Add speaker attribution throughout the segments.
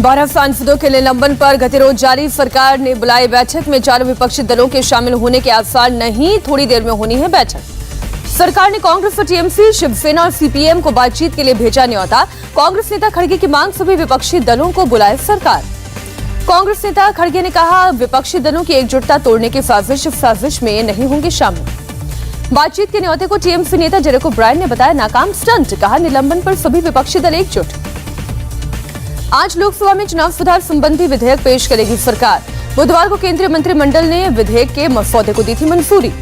Speaker 1: 12 सांसदों के निलंबन पर गतिरोध जारी। सरकार ने बुलाई बैठक में चारों विपक्षी दलों के शामिल होने के आसार नहीं, थोड़ी देर में होनी है बैठक। सरकार ने कांग्रेस और टीएमसी, शिवसेना और सीपीएम को बातचीत के लिए भेजा न्योता। कांग्रेस नेता खड़गे की मांग, सभी विपक्षी दलों को बुलाए सरकार। कांग्रेस नेता खड़गे ने कहा, विपक्षी दलों की एकजुटता तोड़ने की साजिश में नहीं होंगे शामिल। बातचीत के न्योते को टीएमसी नेता जेरेक ओब्रायन ने बताया नाकाम स्टंट। कहा, निलंबन पर सभी विपक्षी दल एकजुट। आज लोकसभा में चुनाव सुधार संबंधी विधेयक पेश करेगी सरकार। बुधवार को केंद्रीय मंत्रिमंडल ने विधेयक के मसौदे को दी थी मंजूरी।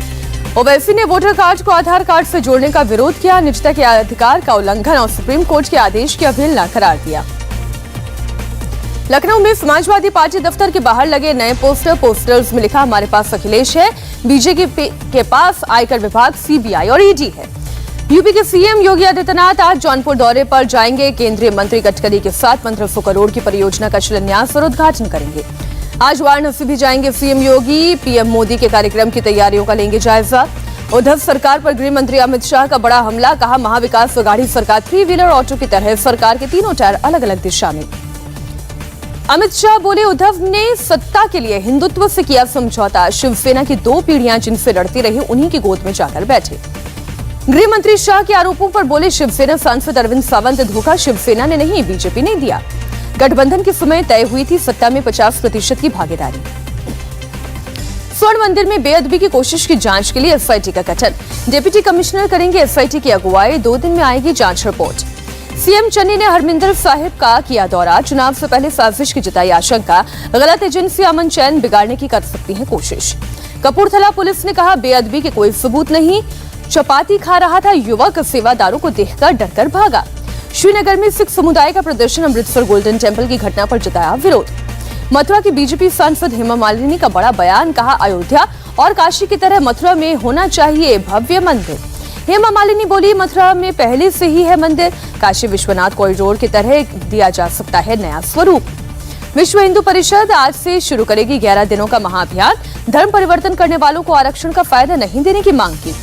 Speaker 1: ओवैसी ने वोटर कार्ड को आधार कार्ड से जोड़ने का विरोध किया। निजता के अधिकार का उल्लंघन और सुप्रीम कोर्ट के आदेश की अवहेलना करार दिया। लखनऊ में समाजवादी पार्टी दफ्तर के बाहर लगे नए पोस्टर्स में लिखा, हमारे पास अखिलेश है, बीजेपी के पास आयकर विभाग, सीबीआई और ईडी है। यूपी के सीएम योगी आदित्यनाथ आज जौनपुर दौरे पर जाएंगे। केंद्रीय मंत्री गडकरी के साथ 1500 करोड़ की परियोजना का शिलान्यास और उद्घाटन करेंगे। आज वाराणसी भी जाएंगे सीएम योगी। पीएम मोदी के कार्यक्रम की तैयारियों का लेंगे जायजा। उद्धव सरकार पर गृह मंत्री अमित शाह का बड़ा हमला। कहा, महाविकास अघाड़ी सरकार 3 व्हीलर ऑटो की तरह सरकार के तीनों टायर अलग अलग दिशा में। अमित शाह बोले, उद्धव ने सत्ता के लिए हिंदुत्व से किया समझौता। शिवसेना की 2 पीढ़ियां जिनसे लड़ती रही, उन्हीं की गोद में जाकर बैठे। गृह मंत्री शाह के आरोपों पर बोले शिवसेना सांसद अरविंद सावंत, धोखा शिवसेना ने नहीं, बीजेपी ने दिया। गठबंधन के समय तय हुई थी सत्ता में 50% की भागीदारी। स्वर्ण मंदिर में बेअदबी की कोशिश की जांच के लिए एसआईटी का गठन। डिप्टी कमिश्नर करेंगे एसआईटी की अगुवाई। 2 दिन में आएगी जांच रिपोर्ट। सीएम चन्नी ने हरमिंदर साहिब का किया दौरा। चुनाव से पहले साजिश की जताई आशंका। गलत एजेंसी अमन चैन बिगाड़ने की कर सकती है कोशिश। कपूरथला पुलिस ने कहा, बेअदबी के कोई सबूत नहीं। चपाती खा रहा था युवक, सेवादारों को देखकर डरकर भागा। श्रीनगर में सिख समुदाय का प्रदर्शन। अमृतसर गोल्डन टेम्पल की घटना पर जताया विरोध। मथुरा की बीजेपी सांसद हेमा मालिनी का बड़ा बयान। कहा, अयोध्या और काशी की तरह मथुरा में होना चाहिए भव्य मंदिर। हेमा मालिनी बोली, मथुरा में पहले से ही है मंदिर, काशी विश्वनाथ कॉरिडोर की तरह दिया जा सकता है नया स्वरूप। विश्व हिंदू परिषद आज से शुरू करेगी 11 दिनों का महाअभियान। धर्म परिवर्तन करने वालों को आरक्षण का फायदा नहीं देने की मांग की।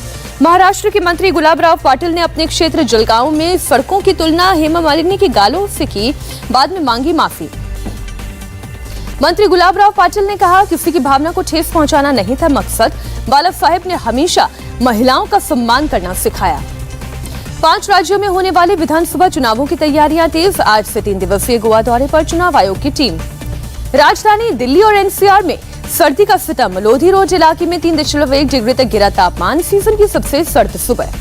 Speaker 1: महाराष्ट्र के मंत्री गुलाबराव पाटिल ने अपने क्षेत्र जलगांव में सड़कों की तुलना हेमा मालिनी की गालों से की, बाद में मांगी माफी। मंत्री गुलाबराव पाटिल ने कहा, किसी की भावना को ठेस पहुंचाना नहीं था मकसद। बाला साहेब ने हमेशा महिलाओं का सम्मान करना सिखाया। 5 राज्यों में होने वाले विधानसभा चुनावों की तैयारियां तेज। आज से 3 दिवसीय गोवा दौरे पर चुनाव आयोग की टीम। राजधानी दिल्ली और एनसीआर में सर्दी का सितम। लोधी रोड इलाके में 3.1 डिग्री तक गिरा तापमान। सीजन की सबसे सर्द सुबह।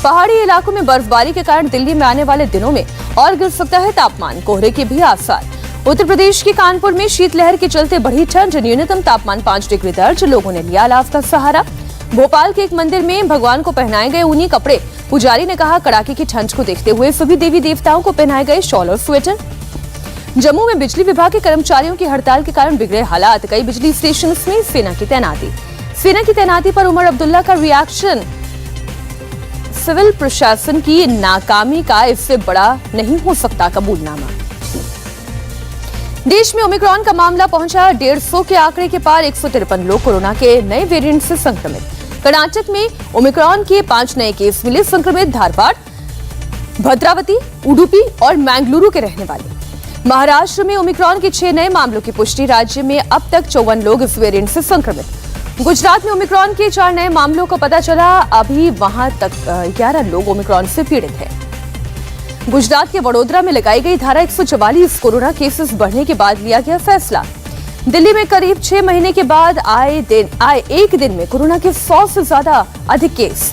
Speaker 1: पहाड़ी इलाकों में बर्फबारी के कारण दिल्ली में आने वाले दिनों में और गिर सकता है तापमान। कोहरे के भी आसार। उत्तर प्रदेश के कानपुर में शीतलहर के चलते बढ़ी ठंड। न्यूनतम तापमान 5 डिग्री दर्ज। लोगों ने लिया लाभ का सहारा। भोपाल के एक मंदिर में भगवान को पहनाए गए ऊनी कपड़े। पुजारी ने कहा, कड़ाके की ठंड को देखते हुए सभी देवी देवताओं को पहनाए गए शॉल और स्वेटर। जम्मू में बिजली विभाग के कर्मचारियों की हड़ताल के कारण बिगड़े हालात। कई बिजली स्टेशन में सेना की तैनाती। सेना की तैनाती पर उमर अब्दुल्ला का रिएक्शन। सिविल प्रशासन की नाकामी का इससे बड़ा नहीं हो सकता कबूलनामा। देश में ओमिक्रॉन का मामला पहुंचा 150 के आंकड़े के पार। 153 लोग कोरोना के नए वेरिएंट से संक्रमित। कर्नाटक में ओमिक्रॉन के 5 नए केस मिले। संक्रमित धारवाड़, भद्रावती, उडुपी और मैंगलुरु के रहने वाले। महाराष्ट्र में ओमिक्रॉन के 6 नए मामलों की पुष्टि। राज्य में अब तक 54 लोग इस वेरिएंट से संक्रमित। गुजरात में ओमिक्रॉन के 4 नए मामलों का पता चला। अभी वहां तक 11 लोग ओमिक्रॉन से पीड़ित हैं। गुजरात के वडोदरा में लगाई गई धारा 144। कोरोना केसेस बढ़ने के बाद लिया गया फैसला। दिल्ली में करीब 6 महीने के बाद आए एक दिन में कोरोना के 100 से ज्यादा अधिक केस।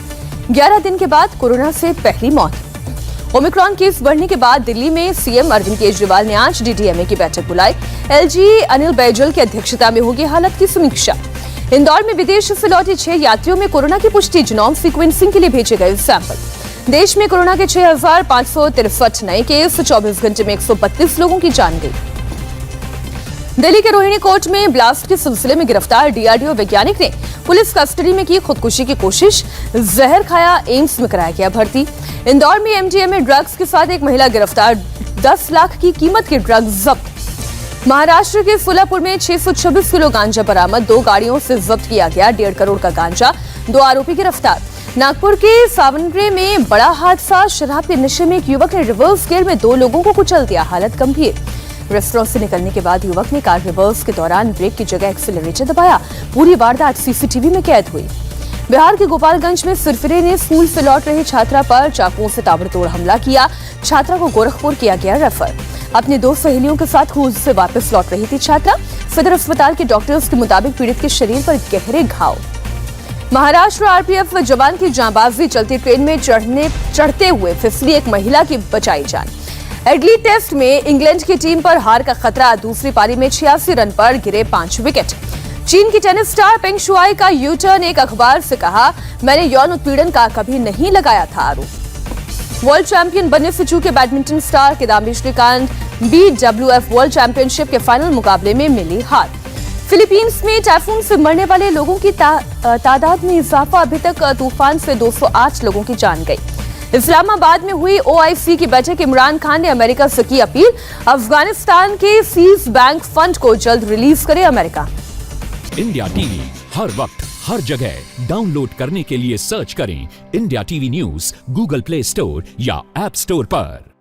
Speaker 1: 11 दिन के बाद कोरोना से पहली मौत। ओमिक्रॉन केस बढ़ने के बाद दिल्ली में सीएम अरविंद केजरीवाल ने आज डीडीएमए की बैठक बुलाई। एलजी अनिल बैजल की अध्यक्षता में होगी हालत की समीक्षा। इंदौर में विदेश से लौटे 6 यात्रियों में कोरोना की पुष्टि। जीनोम सीक्वेंसिंग के लिए भेजे गए सैंपल। देश में कोरोना के 6,563 नए केस। 24 घंटे में 132 लोगों की जान गई। दिल्ली के रोहिणी कोर्ट में ब्लास्ट के सिलसिले में गिरफ्तार डीआरडीओ वैज्ञानिक ने पुलिस कस्टडी में की खुदकुशी की कोशिश। जहर खाया, एम्स में कराया गया भर्ती। इंदौर में एमडीएमए ड्रग्स के साथ एक महिला गिरफ्तार। 10 लाख की कीमत के ड्रग्स जब्त। महाराष्ट्र के सोलापुर में 626 किलो गांजा बरामद। 2 गाड़ियों से जब्त किया गया 1.5 करोड़ का गांजा। 2 आरोपी गिरफ्तार। नागपुर के सावनगरे में बड़ा हादसा। शराब के नशे में एक युवक ने रिवर्स गियर में 2 लोगों को कुचल दिया, हालत गंभीर। रेस्टोरेंट से निकलने के बाद युवक ने कार रिवर्स के दौरान ब्रेक की जगह एक्सीलरेटर दबाया। पूरी वारदात सीसीटीवी में कैद हुई। बिहार के गोपालगंज में फिरफिरे ने स्कूल से लौट रही छात्रा पर चाकुओं से ताबड़तोड़ हमला किया। छात्रा को गोरखपुर किया गया रेफर। अपने 2 सहेलियों के साथ स्कूल से वापस लौट रही थी छात्रा। सदर अस्पताल के डॉक्टर्स के मुताबिक पीड़ित के शरीर पर गहरे घाव। महाराष्ट्र आरपीएफ जवान की जांबाजी, चलती ट्रेन में चढ़ते हुए फिसली एक महिला की बचाई जान। एडली टेस्ट में इंग्लैंड की टीम पर हार का खतरा। दूसरी पारी में 86 रन पर गिरे 5 विकेट। चीन की टेनिस स्टार पेंग शुआई का यू टर्न, एक अखबार से कहा, मैंने यौन उत्पीड़न का कभी नहीं लगाया था आरोप। वर्ल्ड चैंपियन बनने से चूके badminton star Kidambi Srikanth BWF world championship के फाइनल मुकाबले में मिली हार। फिलीपींस में टाइफून से मरने वाले लोगों की तादाद में इजाफा। अभी तक तूफान से 208 लोगों की जान गई। इस्लामाबाद में हुई OIC की बैठक। इमरान खान ने अमेरिका से की अपील, अफगानिस्तान के सीज बैंक फंड को जल्द रिलीज करे अमेरिका।
Speaker 2: इंडिया टीवी हर वक्त हर जगह डाउनलोड करने के लिए सर्च करें India TV news Google play store या ऐप स्टोर पर।